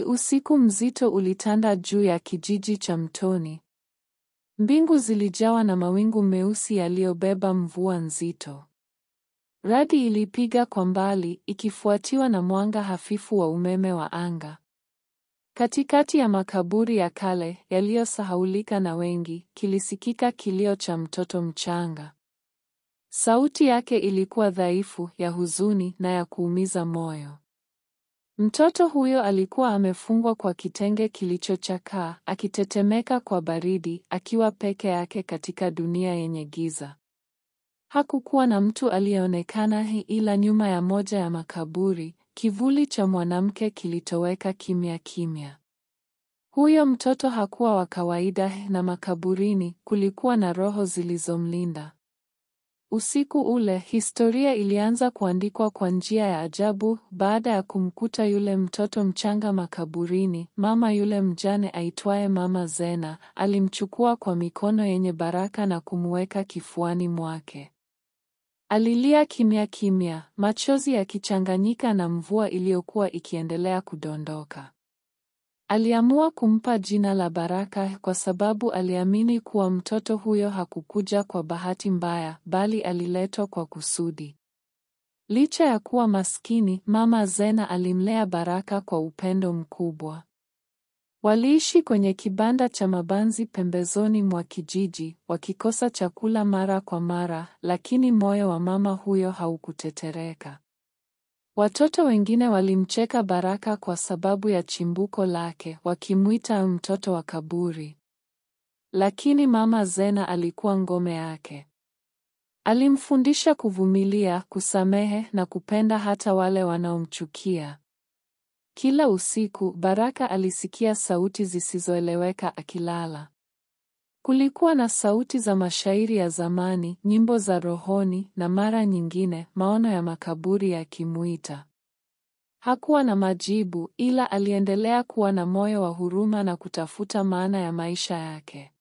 Usiku mzito ulitanda juu ya kijiji cha Mtoni. Mbingu zilijawa na mawingu meusi yaliyobeba mvua nzito. Radi ilipiga kwa mbali, ikifuatiwa na mwanga hafifu wa umeme wa anga. Katikati ya makaburi ya kale, yaliyosahaulika na wengi, kilisikika kilio cha mtoto mchanga. Sauti yake ilikuwa dhaifu, ya huzuni na ya kuumiza moyo. Mtoto huyo alikuwa amefungwa kwa kitenge kilichochakaa, akitetemeka kwa baridi, akiwa peke yake katika dunia yenye giza. Hakukuwa na mtu aliyeonekana ila nyuma ya moja ya makaburi, kivuli cha mwanamke kilitoweka kimya kimya. Huyo mtoto hakuwa wa kawaida, na makaburini kulikuwa na roho zilizomlinda. Usiku ule, historia ilianza kuandikwa kwa njia ya ajabu. Baada ya kumkuta yule mtoto mchanga makaburini, mama yule mjane aitwaye Mama Zena alimchukua kwa mikono yenye baraka na kumweka kifuani mwake. Alilia kimya kimya, machozi yakichanganyika na mvua iliyokuwa ikiendelea kudondoka. Aliamua kumpa jina la Baraka kwa sababu aliamini kuwa mtoto huyo hakukuja kwa bahati mbaya, bali aliletwa kwa kusudi. Licha ya kuwa maskini, Mama Zena alimlea Baraka kwa upendo mkubwa. Waliishi kwenye kibanda cha mabanzi pembezoni mwa kijiji, wakikosa chakula mara kwa mara, lakini moyo wa mama huyo haukutetereka. Watoto wengine walimcheka Baraka kwa sababu ya chimbuko lake, wakimuita mtoto wa kaburi. Lakini Mama Zena alikuwa ngome yake. Alimfundisha kuvumilia, kusamehe na kupenda hata wale wanaomchukia. Kila usiku, Baraka alisikia sauti zisizoeleweka akilala. Kulikuwa na sauti za mashairi ya zamani, nyimbo za rohoni, na mara nyingine maono ya makaburi yakimuita. Hakuwa na majibu, ila aliendelea kuwa na moyo wa huruma na kutafuta maana ya maisha yake.